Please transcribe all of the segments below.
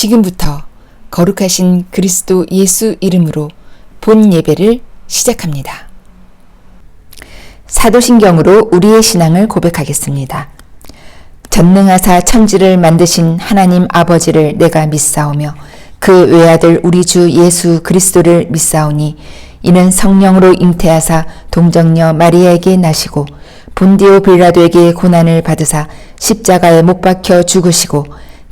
지금부터 거룩하신 그리스도 예수 이름으로 본 예배를 시작합니다. 사도신경으로 우리의 신앙을 고백하겠습니다. 전능하사 천지를 만드신 하나님 아버지를 내가 믿사오며 그 외아들 우리 주 예수 그리스도를 믿사오니 이는 성령으로 잉태하사 동정녀 마리아에게 나시고 본디오 빌라도에게 고난을 받으사 십자가에 못 박혀 죽으시고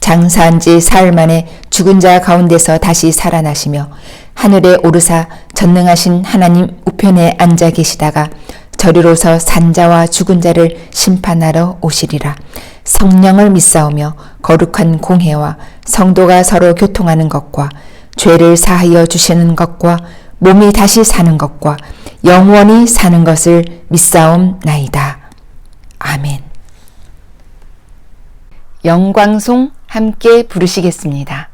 장사한 지 사흘 만에 죽은 자 가운데서 다시 살아나시며 하늘에 오르사 전능하신 하나님 우편에 앉아 계시다가 저리로서 산자와 죽은 자를 심판하러 오시리라. 성령을 믿사오며 거룩한 공회와 성도가 서로 교통하는 것과 죄를 사하여 주시는 것과 몸이 다시 사는 것과 영원히 사는 것을 믿사옵나이다. 아멘. 영광송 함께 부르시겠습니다.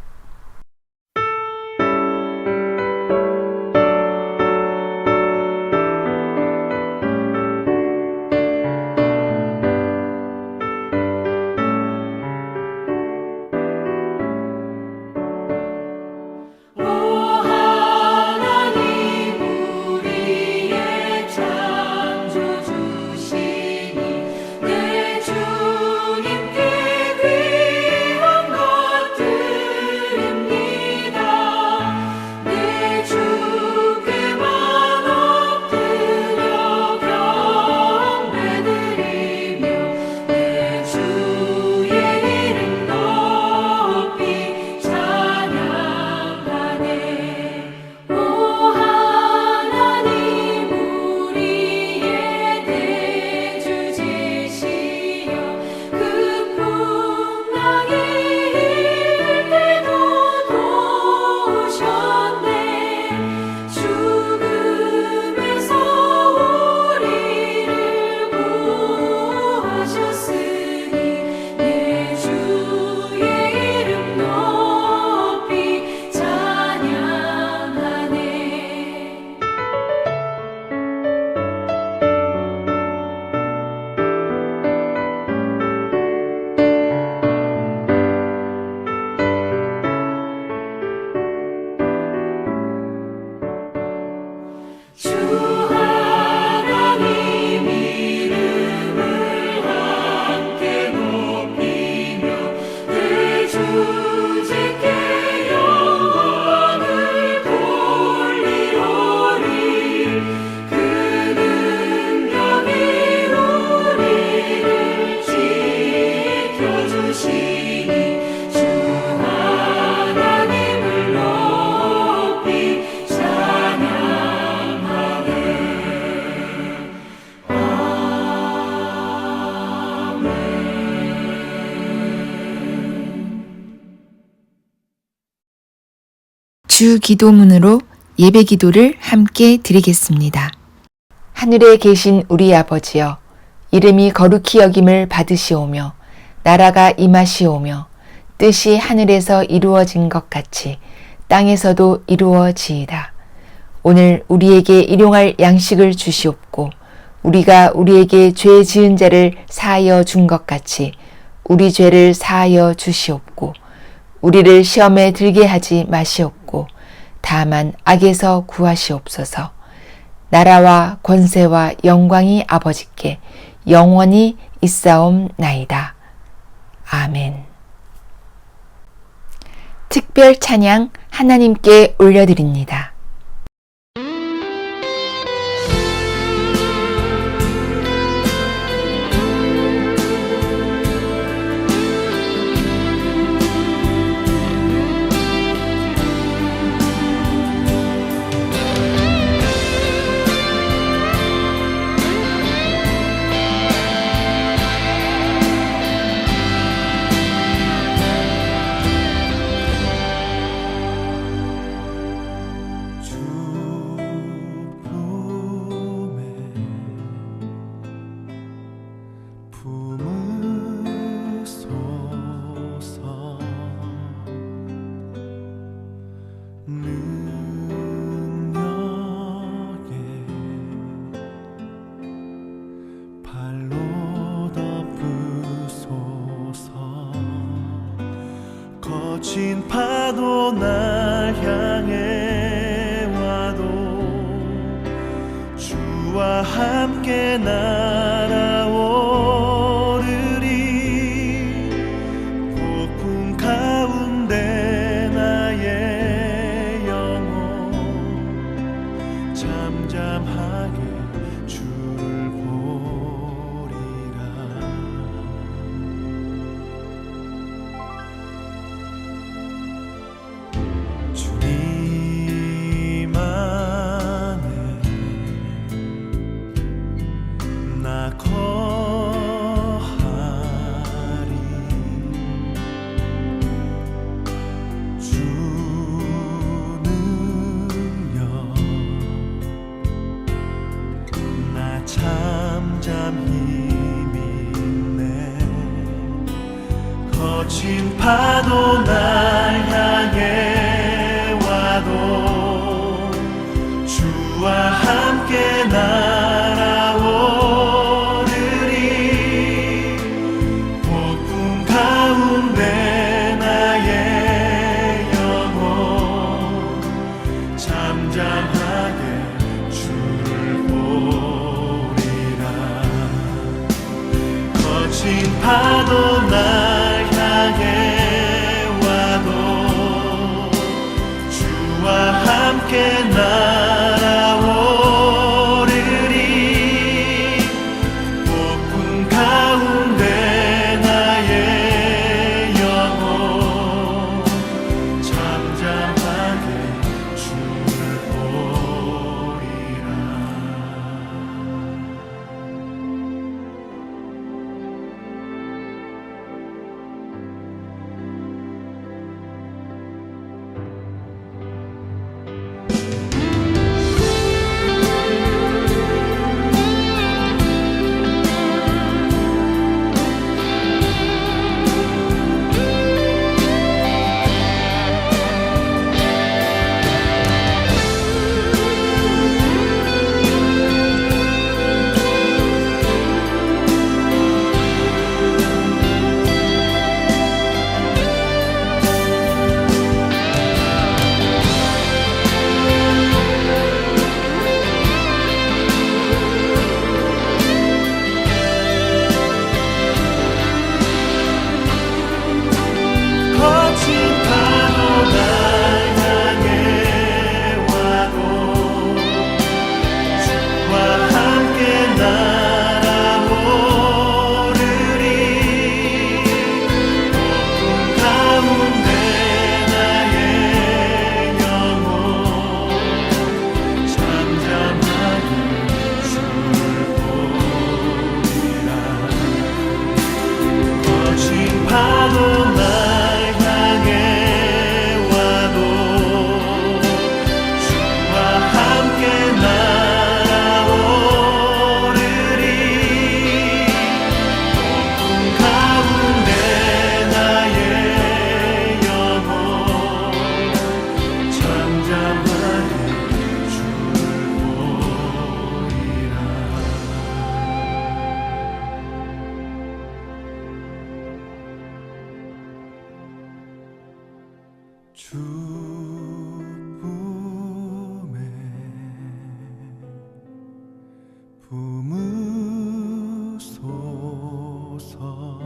주 기도문으로 예배 기도를 함께 드리겠습니다. 하늘에 계신 우리 아버지여, 이름이 거룩히 여김을 받으시오며 나라가 임하시오며 뜻이 하늘에서 이루어진 것 같이 땅에서도 이루어지이다. 오늘 우리에게 일용할 양식을 주시옵고 우리가 우리에게 죄 지은 자를 사하여 준 것 같이 우리 죄를 사하여 주시옵고 우리를 시험에 들게 하지 마시옵고 다만 악에서 구하시옵소서. 나라와 권세와 영광이 아버지께 영원히 있사옵나이다. 아멘. 특별 찬양 하나님께 올려드립니다. 함께 날아오르리. 폭풍 가운데 나의 영혼 잠잠하게 주를 보리라. 주님 안에 나 거하리. 주 능력 나 잠잠히 믿네. 거친 파도 날 향해 와도 주와 함께 날아오르리. 폭풍 가운데 나의 영혼 잠잠하게 주를 보리라. 거친 파도 날 향해 와도 주와 함께 날아오르리. 폭풍 가운데 나의 영혼 잠잠하게 주를 보리라. 주품에 품으소서.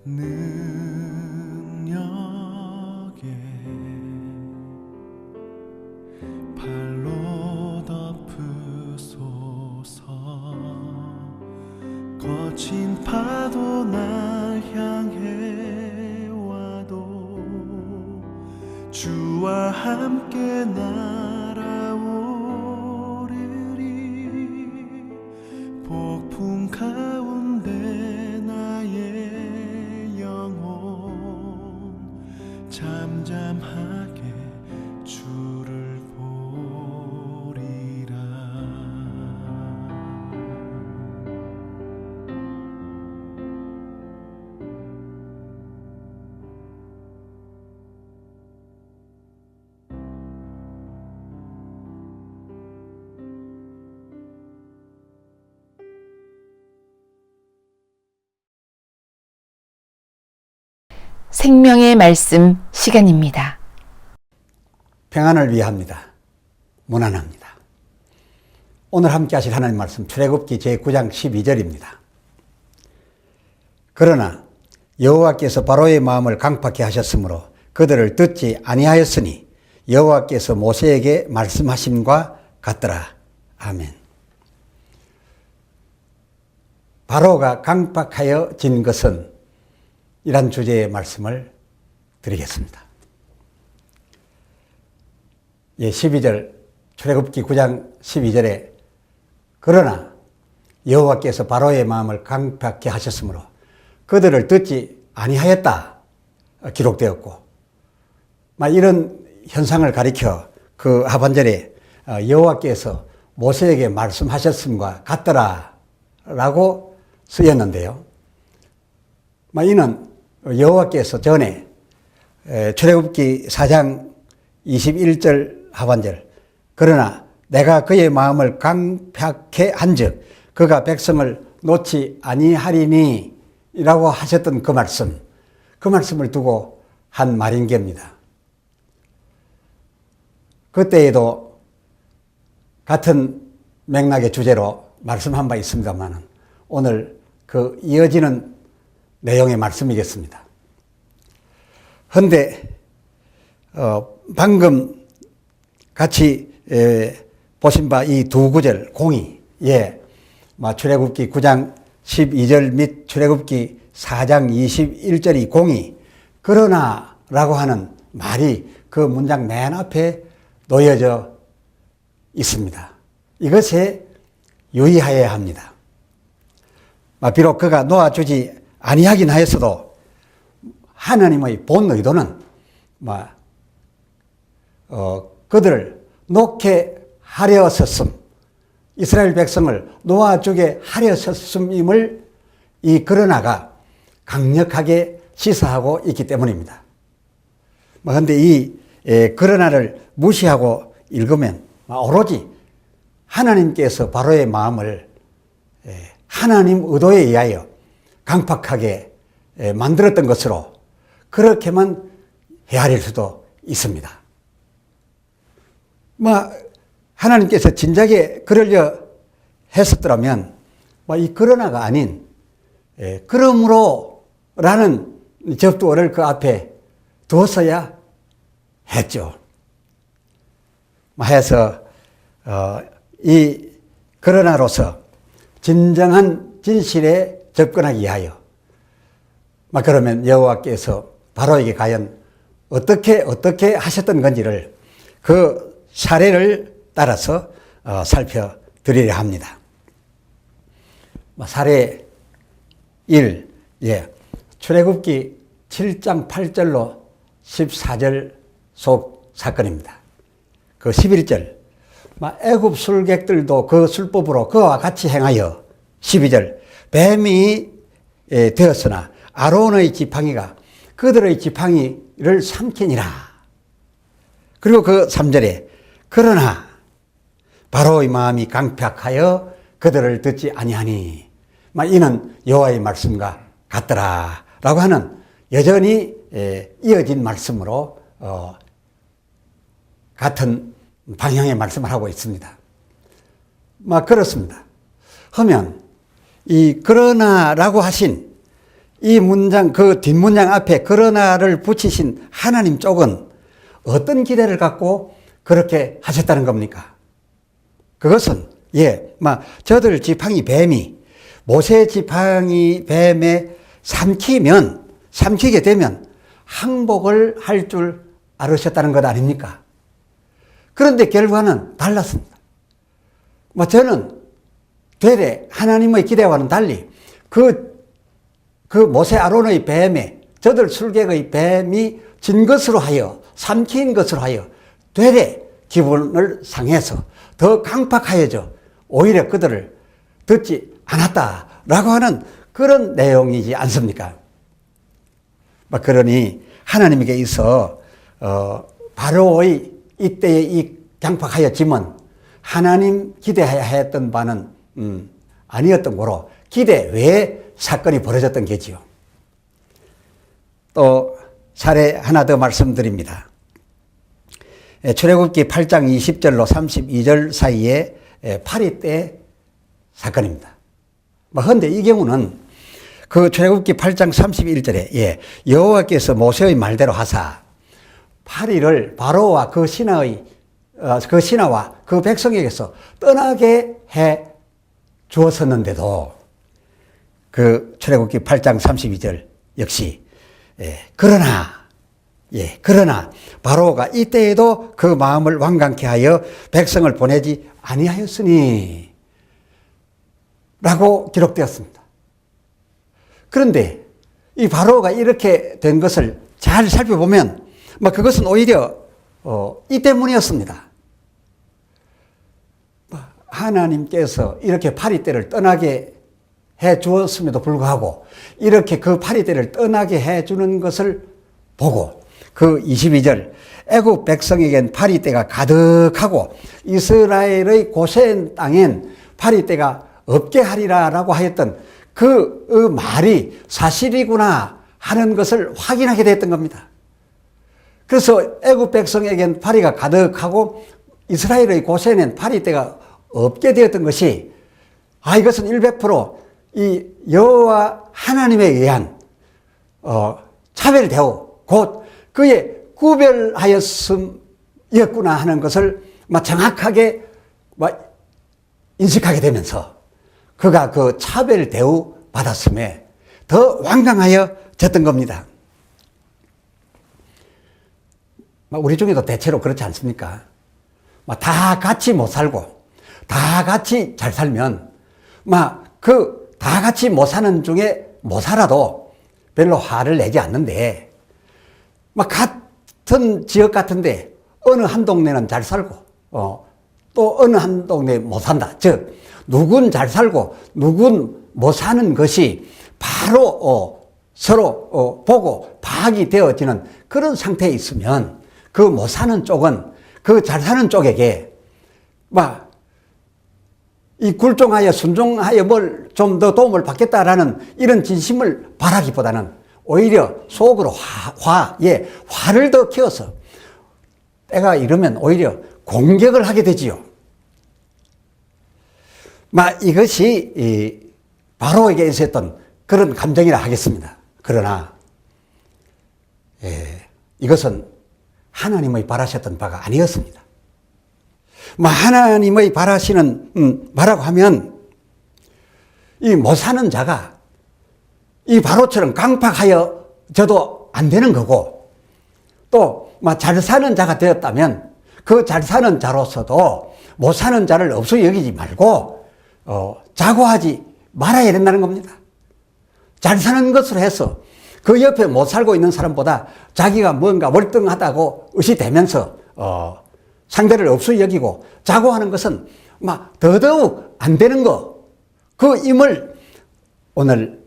능력에 발로 덮으소서. 거친 파도 날 향해 와도 주와 함께 날아오르리. 폭풍 가운데 나의 영혼 잠잠하게 주를 보리라. 생명의 말씀 시간입니다. 평안을 위합니다. 무난합니다. 오늘 함께 하실 하나님 말씀 출애굽기 제9장 12절입니다. 그러나 여호와께서 바로의 마음을 강팍케 하셨으므로 그들을 듣지 아니하였으니 여호와께서 모세에게 말씀하심과 같더라. 아멘. 바로가 강팍하여진 것은 이란 주제의 말씀을 드리겠습니다. 12절 출애굽기 9장 12절에 그러나 여호와께서 바로의 마음을 강팍케 하셨으므로 그들을 듣지 아니하였다 기록되었고, 이런 현상을 가리켜 그 하반절에 여호와께서 모세에게 말씀하셨음과 같더라 라고 쓰였는데요. 이는 여호와께서 전에 출애굽기 4장 21절 하반절 그러나 내가 그의 마음을 강팍케 한즉 그가 백성을 놓지 아니하리니 라고 하셨던 그 말씀을 두고 한 말인 겁니다. 그때에도 같은 맥락의 주제로 말씀한 바 있습니다만 오늘 그 이어지는 내용의 말씀이겠습니다. 그런데 방금 같이 보신 바 이 두 구절 공의, 출애굽기 9장 12절 및 출애굽기 4장 21절이 공의, 그러나 라고 하는 말이 그 문장 맨 앞에 놓여져 있습니다. 이것에 유의하여야 합니다. 비록 그가 놓아주지 아니하긴 하였어도 하나님의 본 의도는 그들을 놓게 하려었음, 이스라엘 백성을 놓아주게 하려었음임을 이 그러나가 강력하게 시사하고 있기 때문입니다. 그런데 이 그러나를 무시하고 읽으면 오로지 하나님께서 바로의 마음을 하나님 의도에 의하여 강팍하게 만들었던 것으로 그렇게만 헤아릴 수도 있습니다. 하나님께서 진작에 그러려 했었더라면 이 그러나가 아닌 그러므로 라는 접두어를 그 앞에 두었어야 했죠. 해서 이 그러나로서 진정한 진실에 접근하기 위하여 그러면 여호와께서 바로에게 과연 어떻게 하셨던 건지를 그 사례를 따라서 살펴드리려 합니다. 사례 1, 출애굽기 7장 8절로 14절 속 사건입니다. 그 11절, 애굽 술객들도 그 술법으로 그와 같이 행하여 12절, 뱀이 되었으나 아론의 지팡이가 그들의 지팡이를 삼키니라. 그리고 그 3절에 그러나 바로의 마음이 강팍하여 그들을 듣지 아니하니 이는 여호와의 말씀과 같더라 라고 하는 여전히 이어진 말씀으로 같은 방향의 말씀을 하고 있습니다. 그렇습니다. 하면 이 그러나라고 하신 이 문장, 그 뒷문장 앞에 그러나를 붙이신 하나님 쪽은 어떤 기대를 갖고 그렇게 하셨다는 겁니까? 그것은 저들 지팡이 뱀이 모세 지팡이 뱀에 삼키게 되면 항복을 할 줄 알으셨다는 것 아닙니까? 그런데 결과는 달랐습니다. 저는 되레 하나님의 기대와는 달리 그 모세 아론의 뱀에 저들 술객의 뱀이 진 것으로 하여 삼킨 것으로 하여 되레 기분을 상해서 더 강팍하여져 오히려 그들을 듣지 않았다라고 하는 그런 내용이지 않습니까? 그러니 하나님에게 있어 바로의 이때의 이 강팍하여짐은 하나님 기대해야 했던 바는 아니었던 거로 기대 외에 사건이 벌어졌던 게지요. 또 사례 하나 더 말씀드립니다. 출애굽기 8장 20절로 32절 사이에 파리 때 사건입니다. 그런데 이 경우는 그 출애굽기 8장 31절에 여호와께서 모세의 말대로 하사 파리를 바로와 그 신하와 그 백성에게서 떠나게 해 주었었는데도 그 출애굽기 8장 32절 역시 그러나 바로가 이때에도 그 마음을 완강케 하여 백성을 보내지 아니하였으니 라고 기록되었습니다. 그런데 이 바로가 이렇게 된 것을 잘 살펴보면 그것은 오히려 이 때문이었습니다. 하나님께서 이렇게 파리떼를 떠나게 해 주었음에도 불구하고 이렇게 그 파리떼를 떠나게 해 주는 것을 보고 그 22절 애굽 백성에겐 파리떼가 가득하고 이스라엘의 고센 땅엔 파리떼가 없게 하리라라고 하였던 그 말이 사실이구나 하는 것을 확인하게 됐던 겁니다. 그래서 애굽 백성에겐 파리가 가득하고 이스라엘의 고센엔 파리떼가 없게 되었던 것이 이것은 100%이 여호와 하나님에 의한 차별 대우 곧 그의 구별하였음이었구나 하는 것을 정확하게 인식하게 되면서 그가 그 차별 대우 받았음에 더 완강하여졌던 겁니다. 우리 중에도 대체로 그렇지 않습니까? 다 같이 못 살고 다 같이 잘 살면 그 다 같이 못 사는 중에 못 살아도 별로 화를 내지 않는데 같은 지역 같은데 어느 한 동네는 잘 살고 또 어느 한 동네 못 산다. 즉 누군 잘 살고 누군 못 사는 것이 바로 서로 보고 파악이 되어지는 그런 상태에 있으면 그 못 사는 쪽은 그 잘 사는 쪽에게 이 굴종하여 순종하여 뭘 좀 더 도움을 받겠다라는 이런 진심을 바라기보다는 오히려 속으로 화를 더 키워서 때가 이르면 오히려 공격을 하게 되지요. 이것이 바로에게 있었던 그런 감정이라 하겠습니다. 그러나 이것은 하나님의 바라셨던 바가 아니었습니다. 하나님의 바라시는 바라고 하면 이 못 사는 자가 이 바로처럼 강팍하여져도 안 되는 거고 또 잘 사는 자가 되었다면 그 잘 사는 자로서도 못 사는 자를 없어 여기지 말고 자고하지 말아야 된다는 겁니다. 잘 사는 것으로 해서 그 옆에 못 살고 있는 사람보다 자기가 뭔가 월등하다고 의시되면서 상대를 없어 여기고 자고하는 것은 더더욱 안 되는 거. 그 임을 오늘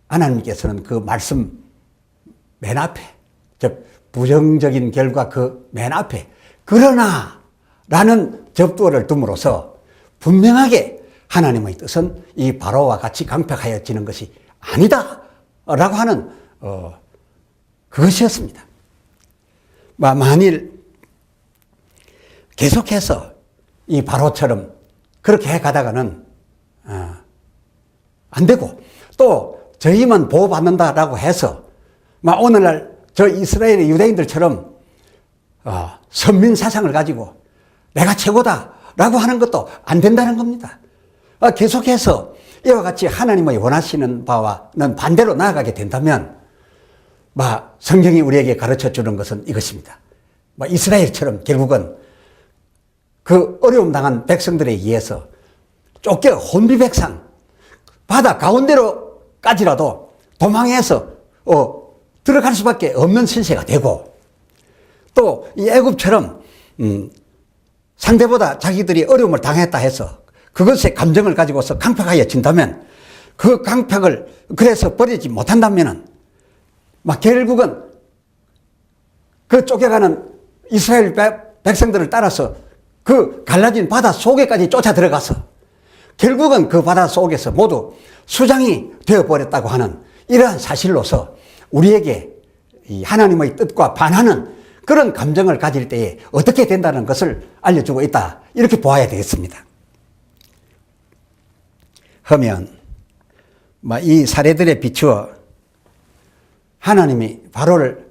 하나님께서는 그 말씀 맨 앞에, 즉 부정적인 결과 그 맨 앞에 그러나 라는 접두어를 둠으로써 분명하게 하나님의 뜻은 이 바로와 같이 강팍하여지는 것이 아니다 라고 하는 그것이었습니다. 만일 계속해서 이 바로처럼 그렇게 해가다가는 안 되고 또 저희만 보호받는다라고 해서 오늘날 저 이스라엘의 유대인들처럼 선민 사상을 가지고 내가 최고다라고 하는 것도 안 된다는 겁니다. 계속해서 이와 같이 하나님의 원하시는 바와는 반대로 나아가게 된다면 성경이 우리에게 가르쳐 주는 것은 이것입니다. 이스라엘처럼 결국은 그 어려움 당한 백성들에 의해서 쫓겨 혼비백산 바다 가운데로까지라도 도망해서 들어갈 수밖에 없는 신세가 되고 또 이 애굽처럼 상대보다 자기들이 어려움을 당했다 해서 그것에 감정을 가지고서 강팍하여진다면 그 강팍을 그래서 버리지 못한다면은 결국은 그 쫓겨가는 이스라엘 백성들을 따라서 그 갈라진 바다 속에까지 쫓아 들어가서 결국은 그 바다 속에서 모두 수장이 되어버렸다고 하는 이러한 사실로서 우리에게 이 하나님의 뜻과 반하는 그런 감정을 가질 때에 어떻게 된다는 것을 알려주고 있다. 이렇게 보아야 되겠습니다. 하면 이 사례들에 비추어 하나님이 바로를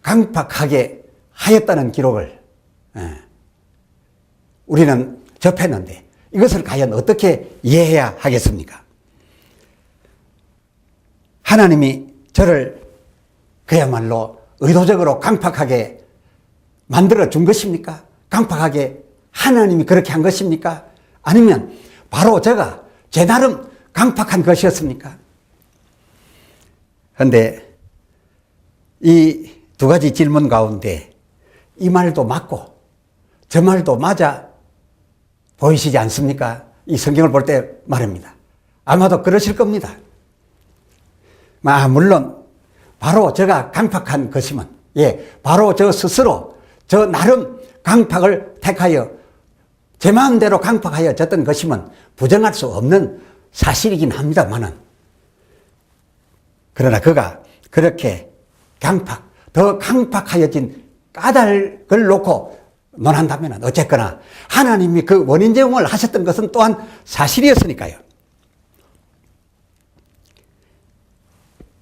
강팍하게 하였다는 기록을 우리는 접했는데 이것을 과연 어떻게 이해해야 하겠습니까? 하나님이 저를 그야말로 의도적으로 강팍하게 만들어 준 것입니까? 강팍하게 하나님이 그렇게 한 것입니까? 아니면 바로 제가 제 나름 강팍한 것이었습니까? 그런데 이 두 가지 질문 가운데 이 말도 맞고 저 말도 맞아 보이시지 않습니까? 이 성경을 볼 때 말입니다. 아마도 그러실 겁니다. 물론 바로 제가 강팍한 것이면 바로 저 스스로 저 나름 강팍을 택하여 제 마음대로 강팍하여 졌던 것이면 부정할 수 없는 사실이긴 합니다만은, 그러나 그가 그렇게 더 강팍하여진 까닭을 놓고 논한다면 어쨌거나 하나님이 그 원인 제공을 하셨던 것은 또한 사실이었으니까요.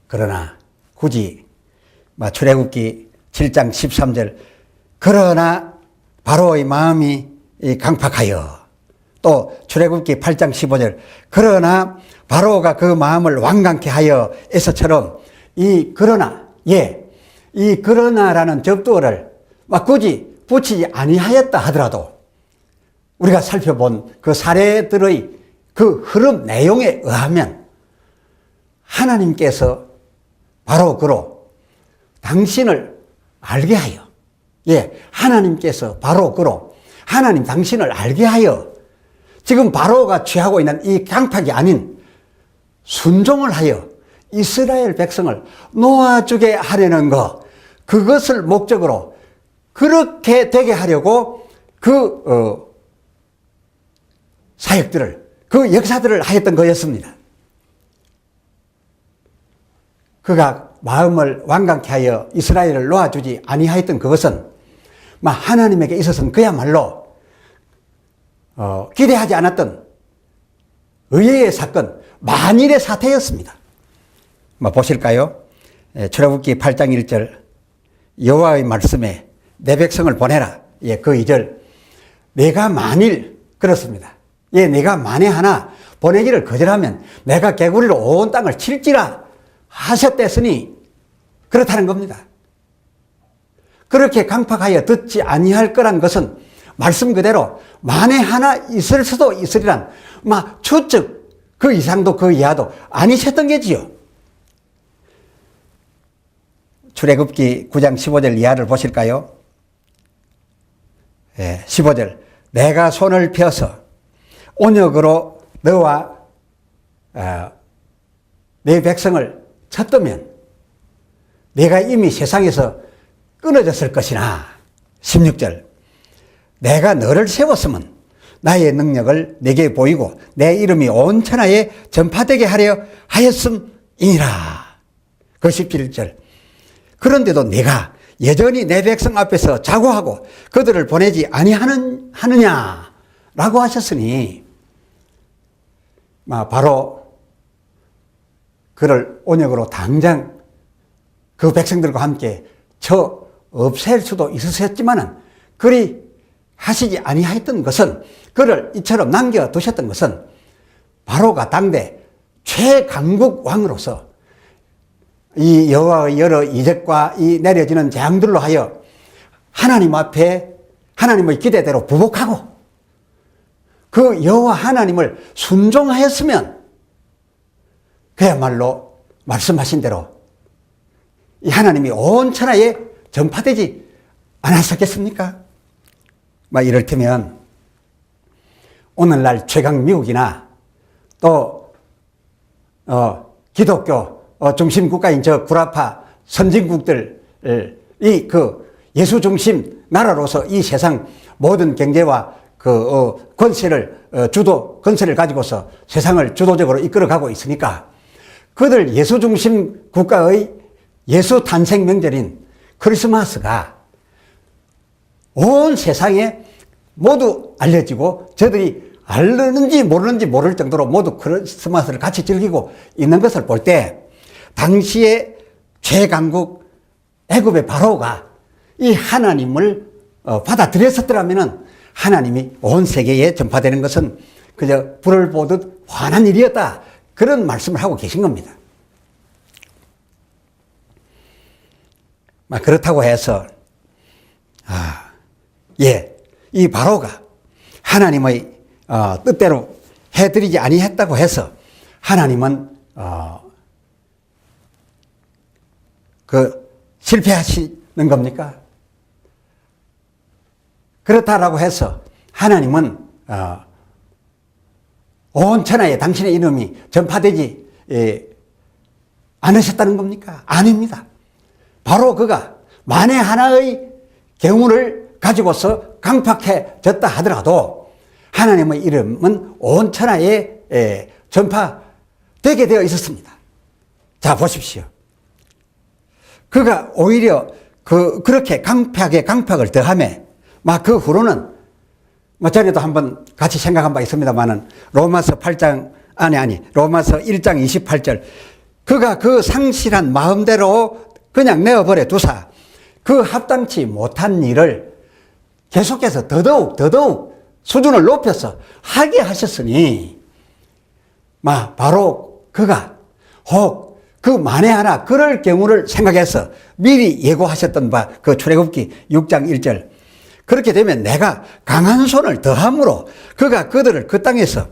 그러나 굳이 출애굽기 7장 13절 그러나 바로의 마음이 강팍하여, 또 출애굽기 8장 15절 그러나 바로가 그 마음을 완강케 하여 에서처럼 이 그러나라는 접두어를 굳이 붙이지 아니하였다 하더라도 우리가 살펴본 그 사례들의 그 흐름 내용에 의하면 하나님께서 바로 그로 당신을 알게 하여, 하나님께서 바로 그로 하나님 당신을 알게 하여 지금 바로가 취하고 있는 이 강팍이 아닌 순종을 하여 이스라엘 백성을 놓아주게 하려는 것, 그것을 목적으로 그렇게 되게 하려고 그 사역들을, 그 역사들을 하였던 거였습니다. 그가 마음을 완강케 하여 이스라엘을 놓아주지 아니하였던 그것은 하나님에게 있어서는 그야말로 기대하지 않았던 의외의 사건, 만일의 사태였습니다. 보실까요? 출애굽기 8장 1절 여호와의 말씀에 내 백성을 보내라. 그 2절 내가 만일 그렇습니다. 내가 만에 하나 보내기를 거절하면 내가 개구리로 온 땅을 칠지라 하셨댔으니 그렇다는 겁니다. 그렇게 강팍하여 듣지 아니할 거란 것은 말씀 그대로 만에 하나 있을 수도 있으리란 추측, 그 이상도 그 이하도 아니셨던 게지요. 출애굽기 9장 15절 이하를 보실까요? 15절 내가 손을 펴서 온역으로 너와 내 백성을 쳤더면 내가 이미 세상에서 끊어졌을 것이나 16절 내가 너를 세웠으면 나의 능력을 내게 보이고 내 이름이 온 천하에 전파되게 하려 하였음이니라. 그 17절 그런데도 네가 여전히 내 백성 앞에서 자고하고 그들을 보내지 아니하느냐라고 하셨으니 바로 그를 온역으로 당장 그 백성들과 함께 쳐 없앨 수도 있으셨지만은 그리 하시지 아니하였던 것은, 그를 이처럼 남겨두셨던 것은 바로가 당대 최강국 왕으로서 이 여호와의 여러 이적과 이 내려지는 재앙들로 하여 하나님 앞에 하나님의 기대대로 부복하고 그 여호와 하나님을 순종하였으면 그야말로 말씀하신 대로 이 하나님이 온 천하에 전파되지 않았었겠습니까? 이를테면 오늘날 최강 미국이나 또 기독교 중심 국가인 저 구라파 선진국들 이 예수 중심 나라로서 이 세상 모든 경제와 권세를 권세를 가지고서 세상을 주도적으로 이끌어가고 있으니까 그들 예수 중심 국가의 예수 탄생 명절인 크리스마스가 온 세상에 모두 알려지고 저들이 알는지 모르는지 모를 정도로 모두 크리스마스를 같이 즐기고 있는 것을 볼 때 당시에 최강국 애굽의 바로가 이 하나님을 받아들였었더라면 하나님이 온 세계에 전파되는 것은 그저 불을 보듯 환한 일이었다. 그런 말씀을 하고 계신 겁니다. 그렇다고 해서 이 바로가 하나님의 뜻대로 해드리지 아니했다고 해서 하나님은 실패하시는 겁니까? 그렇다라고 해서 하나님은 온 천하에 당신의 이름이 전파되지 않으셨다는 겁니까? 아닙니다. 바로 그가 만에 하나의 경우를 가지고서 강팍해졌다 하더라도 하나님의 이름은 온 천하에 전파되게 되어 있었습니다. 자, 보십시오. 그가 오히려 그렇게 강팍을 더하며 그 후로는 전에도 한번 같이 생각한 바 있습니다만은 로마서 1장 28절 그가 그 상실한 마음대로 그냥 내어버려 두사 그 합당치 못한 일을 계속해서 더더욱 수준을 높여서 하게 하셨으니 바로 그가 혹 그 만에 하나 그럴 경우를 생각해서 미리 예고하셨던 바 그 출애굽기 6장 1절 그렇게 되면 내가 강한 손을 더함으로 그가 그들을 그 땅에서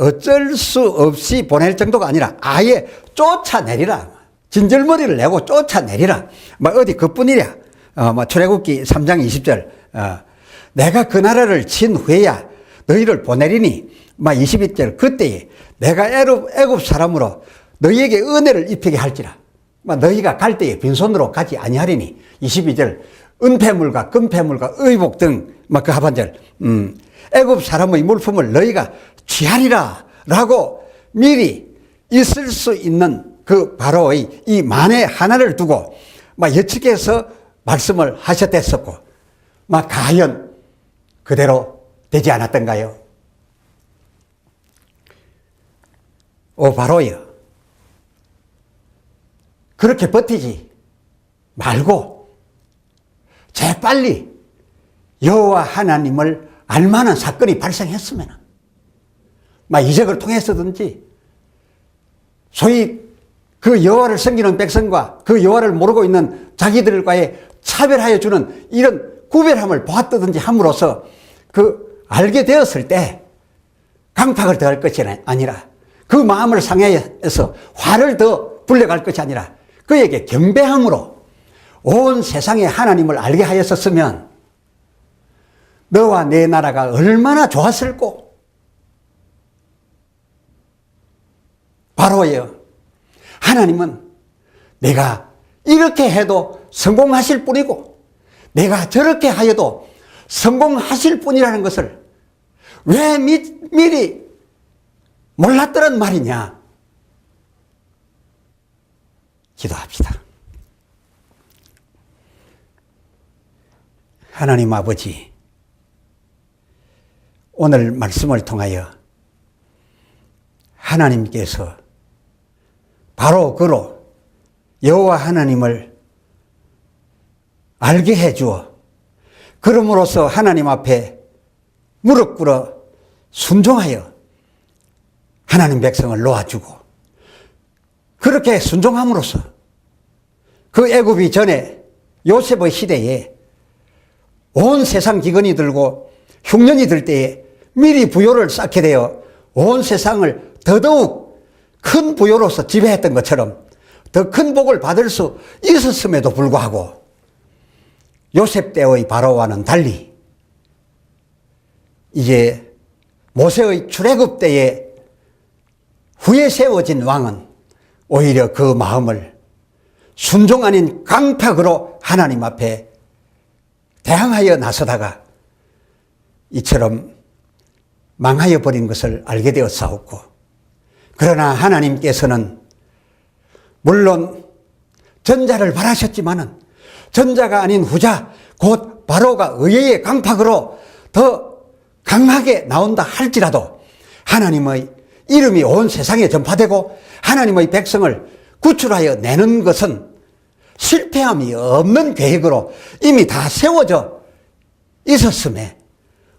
어쩔 수 없이 보낼 정도가 아니라 아예 쫓아내리라. 진절머리를 내고 쫓아내리라. 어디 그뿐이랴. 출애굽기 3장 20절 내가 그 나라를 친 후에야 너희를 보내리니 22절 그때에 내가 애굽 사람으로 너희에게 은혜를 입히게 할지라. 너희가 갈 때에 빈손으로 가지 아니하리니 22절 은폐물과 금폐물과 의복 등 그 하반절 애굽 사람의 물품을 너희가 취하리라 라고 미리 있을 수 있는 그 바로의 이 만에 하나를 두고 예측해서 말씀을 하셨댔었고 과연 그대로 되지 않았던가요? 오 바로여, 그렇게 버티지 말고 재빨리 여호와 하나님을 알만한 사건이 발생했으면 이적을 통해서든지 소위 그 여호와를 섬기는 백성과 그 여호와를 모르고 있는 자기들과의 차별하여 주는 이런 구별함을 보았다든지 함으로써 알게 되었을 때 강팍을 더할 것이 아니라 그 마음을 상해서 화를 더 불려갈 것이 아니라 그에게 경배함으로 온 세상에 하나님을 알게 하였었으면 너와 내 나라가 얼마나 좋았을꼬. 바로예요. 하나님은 내가 이렇게 해도 성공하실 뿐이고 내가 저렇게 하여도 성공하실 뿐이라는 것을 왜 미리 몰랐더란 말이냐. 기도합시다. 하나님 아버지, 오늘 말씀을 통하여 하나님께서 바로 그로 여호와 하나님을 알게 해주어 그럼으로써 하나님 앞에 무릎 꿇어 순종하여 하나님 백성을 놓아주고 그렇게 순종함으로써 그 애굽이 전에 요셉의 시대에 온 세상 기근이 들고 흉년이 들 때에 미리 부요를 쌓게 되어 온 세상을 더더욱 큰 부요로서 지배했던 것처럼 더 큰 복을 받을 수 있었음에도 불구하고 요셉 때의 바로와는 달리 이제 모세의 출애굽 때에 후에 세워진 왕은 오히려 그 마음을 순종 아닌 강팍으로 하나님 앞에 대항하여 나서다가 이처럼 망하여 버린 것을 알게 되었사옵고, 그러나 하나님께서는 물론 전자를 바라셨지만은 전자가 아닌 후자 곧 바로가 의회의 강팍으로 더 강하게 나온다 할지라도 하나님의 이름이 온 세상에 전파되고 하나님의 백성을 구출하여 내는 것은 실패함이 없는 계획으로 이미 다 세워져 있었음에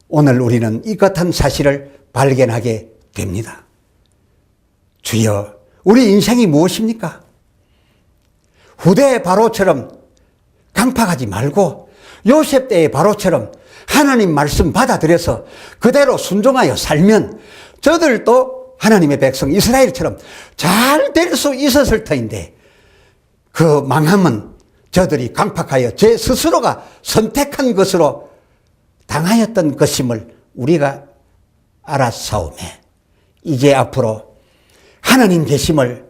오늘 우리는 이 같은 사실을 발견하게 됩니다. 주여, 우리 인생이 무엇입니까? 후대의 바로처럼 강팍하지 말고 요셉 때의 바로처럼 하나님 말씀 받아들여서 그대로 순종하여 살면 저들도 하나님의 백성 이스라엘처럼 잘 될 수 있었을 터인데 그 망함은 저들이 강팍하여 제 스스로가 선택한 것으로 당하였던 것임을 우리가 알았사오매 이제 앞으로 하나님 계심을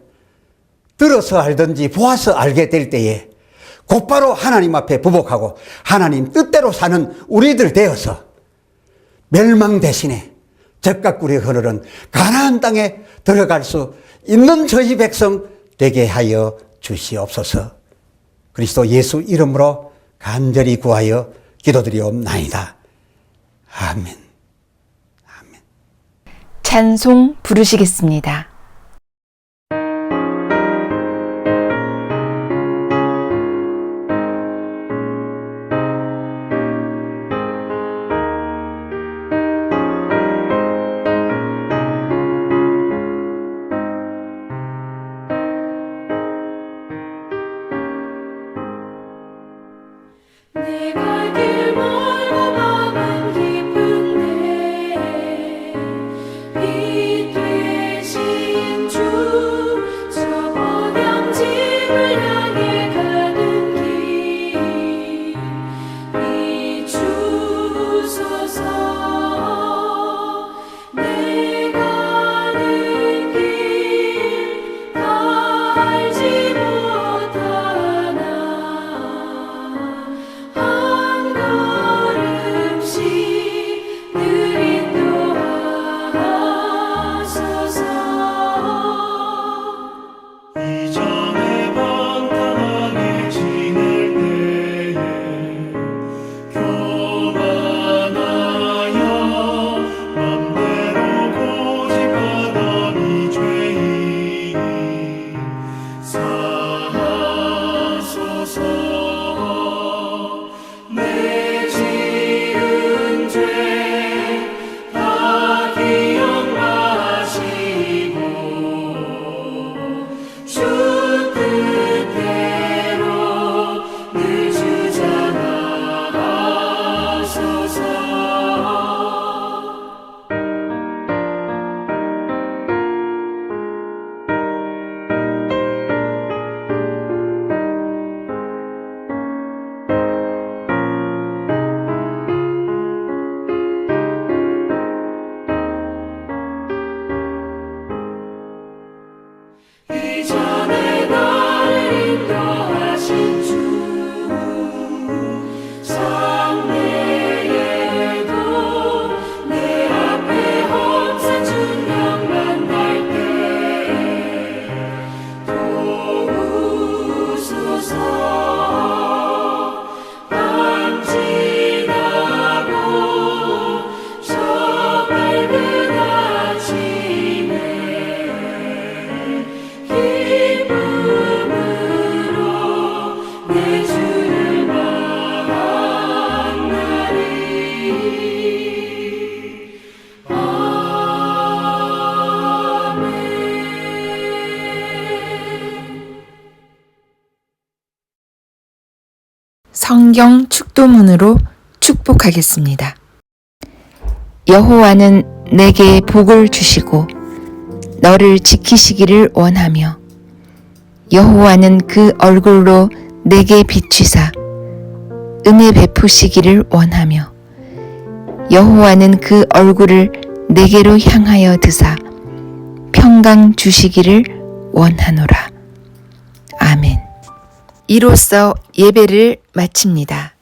들어서 알든지 보아서 알게 될 때에 곧바로 하나님 앞에 부복하고 하나님 뜻대로 사는 우리들 되어서 멸망 대신에 적각 꿀이 흐르는 가나안 땅에 들어갈 수 있는 저희 백성 되게 하여 주시옵소서. 그리스도 예수 이름으로 간절히 구하여 기도드리옵나이다. 아멘. 아멘. 찬송 부르시겠습니다. 내 갈 길 멀고 마음은 기쁜데 빛 되신 주 저 본향집을 향해 가는 길 비추소서. 내 가는 길 다 알지 못하나 한 걸음씩 늘 인도하소서. 이전에 방탕하게 지낼 때에 교만하여 맘대로 고집하던 이 죄인 사하소서. 내 지은 죄 다 기억하시고 주 뜻대로 늘 주장하소서. 이전에 나를 인도하신 주 장래에도 내 앞에 험산 중령 만날 때 도우소서. 밤 지나고 저 밝은 아침에 기쁨으로 내 주를 만나리. 아멘. 성경 축도문으로 축복하겠습니다. 여호와는 내게 복을 주시고 너를 지키시기를 원하며 여호와는 그 얼굴로 내게 비추사 은혜 베푸시기를 원하며 여호와는 그 얼굴을 내게로 향하여 드사 평강 주시기를 원하노라. 아멘. 이로써 예배를 마칩니다.